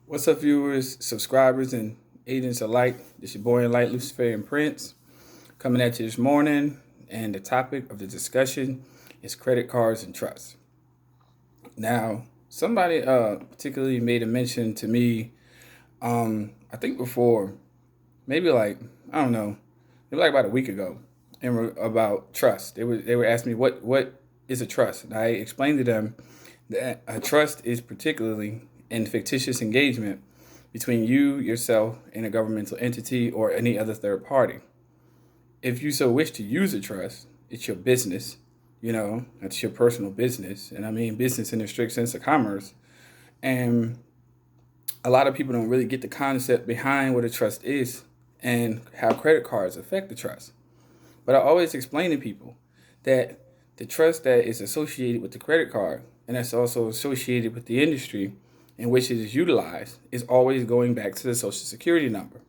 What's up, viewers, subscribers, and agents alike? This your boy in light, Luciferian Prince, coming at you this morning. And the topic of the discussion is credit cards and trust. Now, somebody particularly made a mention to me, I think before, maybe like, I don't know, maybe like about a week ago, about trust. They were asking me what is a trust, and I explained to them that a trust is particularly in fictitious engagement between you, yourself, and a governmental entity or any other third party. If you so wish to use a trust, it's your business, it's your personal business. And I mean business in the strict sense of commerce. And a lot of people don't really get the concept behind what a trust is and how credit cards affect the trust. But I always explain to people that the trust that is associated with the credit card and that's also associated with the industry in which it is utilized is always going back to the Social Security number.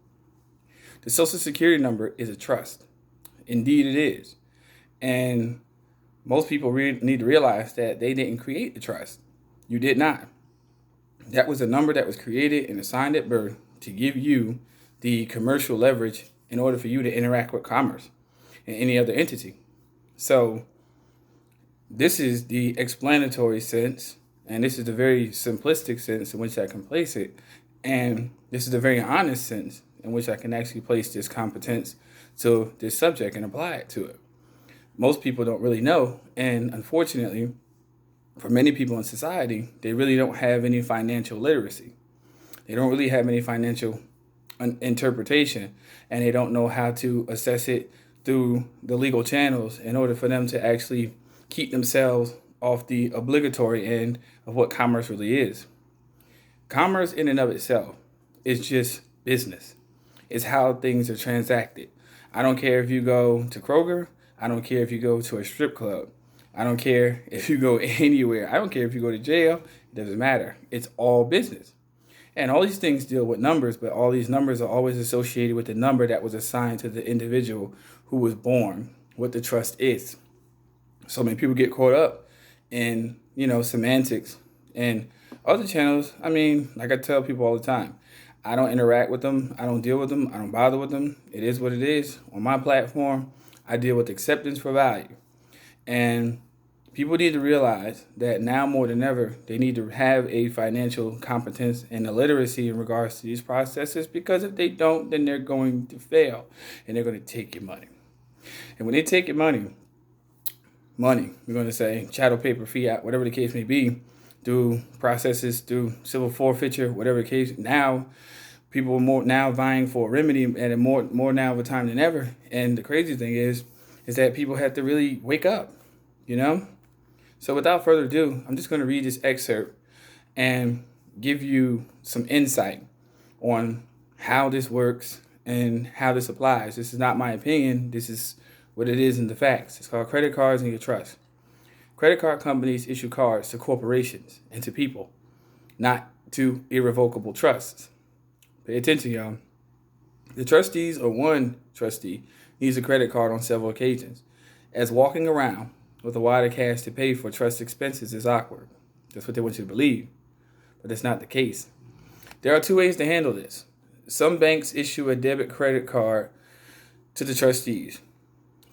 The Social Security number is a trust. Indeed, it is. And most people need to realize that they didn't create the trust. You did not. That was a number that was created and assigned at birth to give you the commercial leverage in order for you to interact with commerce and any other entity. So this is the explanatory sense, and this is the very simplistic sense in which I can place it. And this is the very honest sense in which I can actually place this competence to this subject and apply it to it. Most people don't really know, and unfortunately, for many people in society, they really don't have any financial literacy. They don't really have any financial interpretation, and they don't know how to assess it through the legal channels in order for them to actually keep themselves off the obligatory end of what commerce really is. Commerce in and of itself is just business. It's how things are transacted. I don't care if you go to Kroger. I don't care if you go to a strip club. I don't care if you go anywhere. I don't care if you go to jail. It doesn't matter. It's all business. And all these things deal with numbers, but all these numbers are always associated with the number that was assigned to the individual who was born, what the trust is. So many people get caught up in, semantics and other channels. I mean, like I tell people all the time, I don't interact with them. I don't deal with them. I don't bother with them. It is what it is. On my platform, I deal with acceptance for value. And people need to realize that now more than ever, they need to have a financial competence and a literacy in regards to these processes, because if they don't, then they're going to fail and they're going to take your money. And when they take your money, we're going to say chattel paper, fiat, whatever the case may be, through processes, through civil forfeiture, whatever the case. Now, people are more now vying for a remedy and more now of a time than ever. And the crazy thing is that people have to really wake up, So without further ado, I'm just going to read this excerpt and give you some insight on how this works and how this applies. This is not my opinion. This is what it is in the facts. It's called credit cards and your trust. Credit card companies issue cards to corporations and to people, not to irrevocable trusts. Pay attention, y'all. The trustees or one trustee needs a credit card on several occasions, as walking around with a wad of cash to pay for trust expenses is awkward. That's what they want you to believe, but that's not the case. There are two ways to handle this. Some banks issue a debit credit card to the trustees,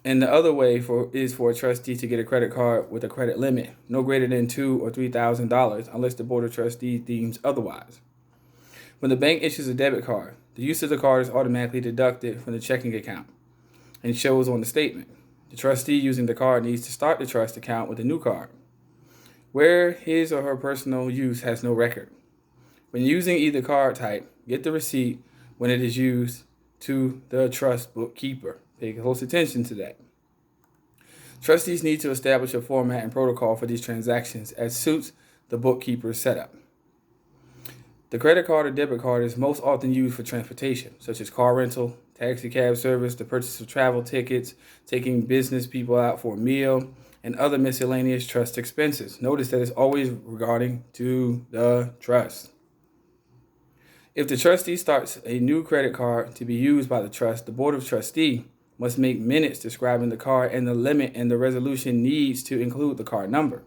and the other way is for a trustee to get a credit card with a credit limit no greater than $2,000 or $3,000 unless the board of trustees deems otherwise. When the bank issues a debit card, the use of the card is automatically deducted from the checking account and shows on the statement. The trustee using the card needs to start the trust account with a new card, where his or her personal use has no record. When using either card type, get the receipt when it is used to the trust bookkeeper. Pay close attention to that. Trustees need to establish a format and protocol for these transactions as suits the bookkeeper's setup. The credit card or debit card is most often used for transportation, such as car rental, taxi cab service, the purchase of travel tickets, taking business people out for a meal, and other miscellaneous trust expenses. Notice that it's always regarding to the trust. If the trustee starts a new credit card to be used by the trust, the board of trustees must make minutes describing the card and the limit, and the resolution needs to include the card number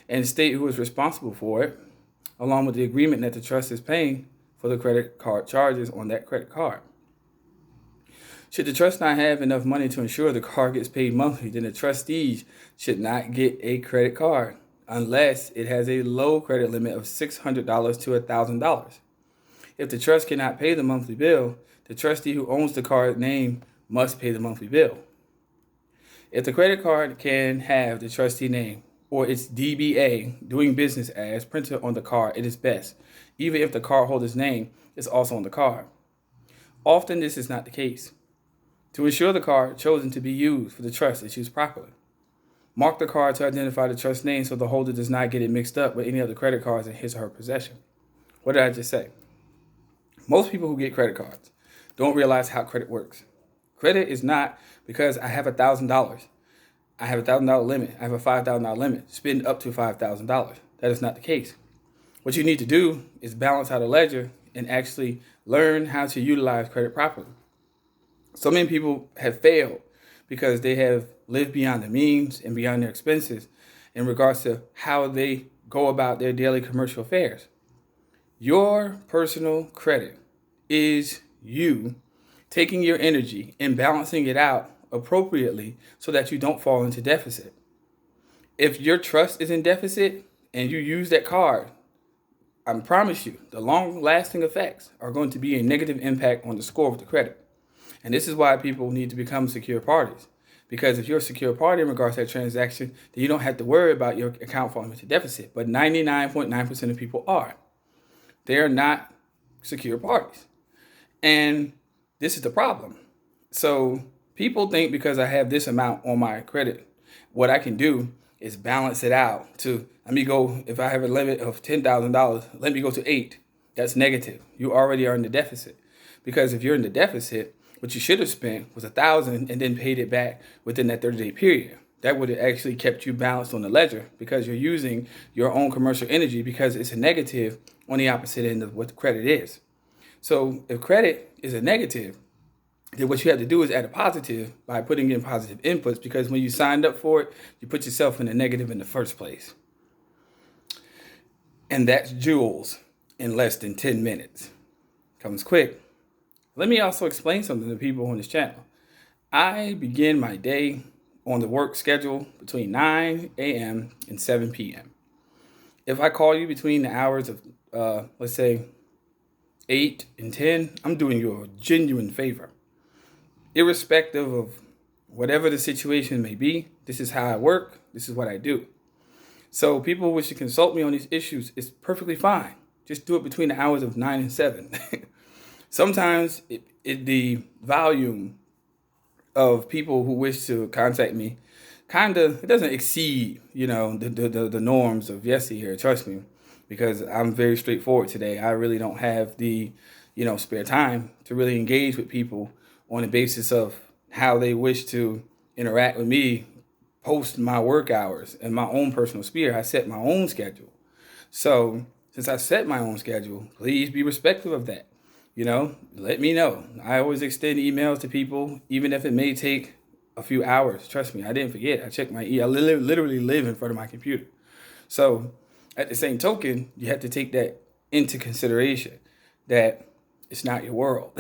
and state who is responsible for it. along with the agreement that the trust is paying for the credit card charges on that credit card. Should the trust not have enough money to ensure the card gets paid monthly, then the trustees should not get a credit card unless it has a low credit limit of $600 to $1,000. If the trust cannot pay the monthly bill, the trustee who owns the card name must pay the monthly bill. If the credit card can have the trustee name or its DBA, doing business as, printed on the card, it is best, even if the cardholder's name is also on the card. Often this is not the case. To ensure the card chosen to be used for the trust is used properly, mark the card to identify the trust name so the holder does not get it mixed up with any other credit cards in his or her possession. What did I just say? Most people who get credit cards don't realize how credit works. Credit is not because I have $1,000. I have a $1,000 limit. I have a $5,000 limit. Spend up to $5,000. That is not the case. What you need to do is balance out a ledger and actually learn how to utilize credit properly. So many people have failed because they have lived beyond their means and beyond their expenses in regards to how they go about their daily commercial affairs. Your personal credit is you taking your energy and balancing it out appropriately so that you don't fall into deficit. If your trust is in deficit and you use that card, I promise you the long-lasting effects are going to be a negative impact on the score of the credit. And this is why people need to become secure parties. Because if you're a secure party in regards to that transaction, then you don't have to worry about your account falling into deficit. But 99.9% of people are. They are not secure parties. And this is the problem. So people think because I have this amount on my credit, what I can do is balance it out to, let me go, if I have a limit of $10,000, let me go to 8. That's negative. You already are in the deficit. Because if you're in the deficit, what you should have spent was $1,000 and then paid it back within that 30-day period. That would have actually kept you balanced on the ledger because you're using your own commercial energy because it's a negative on the opposite end of what the credit is. So if credit is a negative, then what you have to do is add a positive by putting in positive inputs, because when you signed up for it, you put yourself in the negative in the first place. And that's jewels in less than 10 minutes. Comes quick. Let me also explain something to people on this channel. I begin my day on the work schedule between 9 a.m. and 7 p.m. If I call you between the hours of, let's say, 8 and 10, I'm doing you a genuine favor. Irrespective of whatever the situation may be, this is how I work, this is what I do. So people who wish to consult me on these issues, it's perfectly fine. Just do it between the hours of 9 and 7. Sometimes the volume of people who wish to contact me it doesn't exceed, the norms of yesteryear, trust me, because I'm very straightforward today. I really don't have the, spare time to really engage with people on the basis of how they wish to interact with me post my work hours and my own personal sphere. I set my own schedule. So since I set my own schedule, please be respectful of that. Let me know. I always extend emails to people, even if it may take a few hours. Trust me, I didn't forget. I checked my I literally live in front of my computer. So at the same token, you have to take that into consideration, that it's not your world.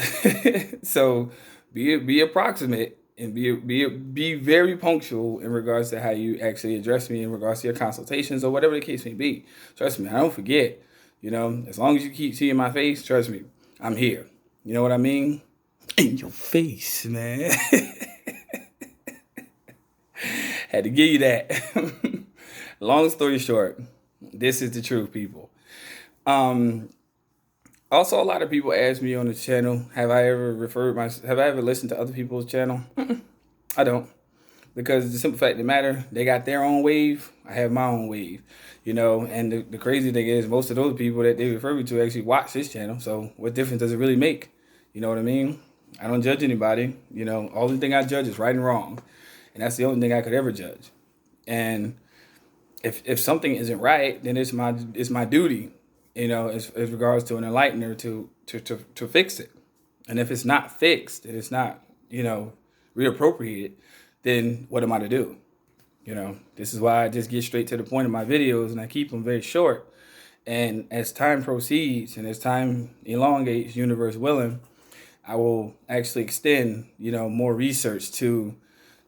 So be approximate and be very punctual in regards to how you actually address me in regards to your consultations or whatever the case may be. Trust me, I don't forget. As long as you keep seeing my face, trust me, I'm here. You know what I mean? In your face, man. Had to give you that. Long story short, this is the truth, people. Also, a lot of people ask me on the channel, have I ever listened to other people's channel? I don't. Because the simple fact of the matter, they got their own wave, I have my own wave, and the crazy thing is most of those people that they refer me to actually watch this channel. So what difference does it really make? You know what I mean? I don't judge anybody. Only thing I judge is right and wrong. And that's the only thing I could ever judge. And if something isn't right, then it's my duty, as regards to an enlightener to fix it. And if it's not fixed and it's not, reappropriated, then what am I to do? This is why I just get straight to the point of my videos and I keep them very short. And as time proceeds and as time elongates, universe willing, I will actually extend, more research to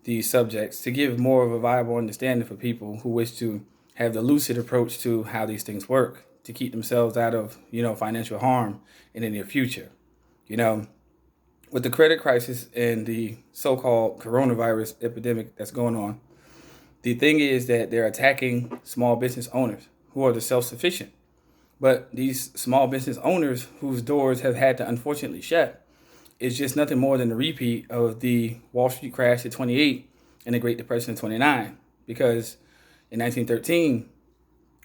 these subjects to give more of a viable understanding for people who wish to have the lucid approach to how these things work to keep themselves out of, financial harm in the near future. With the credit crisis and the so-called coronavirus epidemic that's going on, the thing is that they're attacking small business owners who are the self-sufficient. But these small business owners whose doors have had to unfortunately shut is just nothing more than a repeat of the Wall Street crash of 28 and the Great Depression of 29. Because in 1913,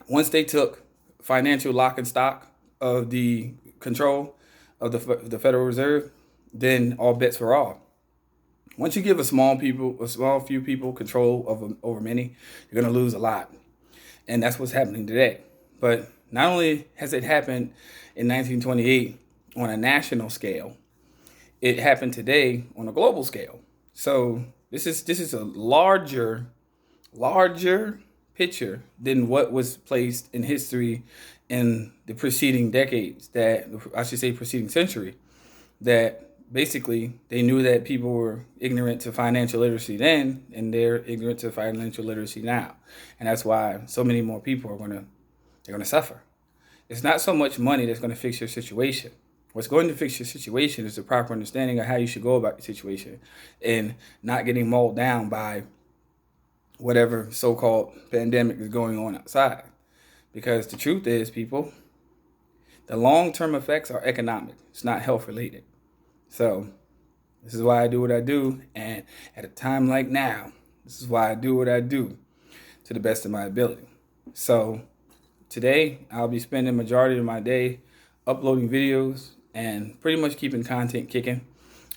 once they took financial lock and stock of the control of the Federal Reserve, then all bets were off. Once you give a small few people control over many, you're going to lose a lot. And that's what's happening today. But not only has it happened in 1928 on a national scale, it happened today on a global scale. So this is a larger picture than what was placed in history in the preceding decades, preceding century, that basically they knew that people were ignorant to financial literacy then, and they're ignorant to financial literacy now. And that's why so many more people are going to suffer. It's not so much money that's going to fix your situation. What's going to fix your situation is the proper understanding of how you should go about your situation and not getting mauled down by whatever so-called pandemic is going on outside. Because the truth is, people, the long-term effects are economic. It's not health-related. So this is why I do what I do. And at a time like now, this is why I do what I do to the best of my ability. So today, I'll be spending the majority of my day uploading videos and pretty much keeping content kicking.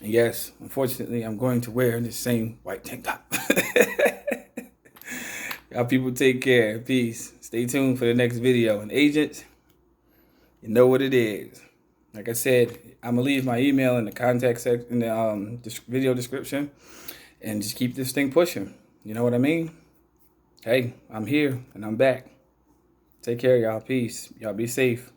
And yes, unfortunately, I'm going to wear this same white tank top. Y'all people take care. Peace. Stay tuned for the next video. And agents, you know what it is. Like I said, I'm going to leave my email in the contact section, in the video description. And just keep this thing pushing. You know what I mean? Hey, I'm here and I'm back. Take care, y'all. Peace. Y'all be safe.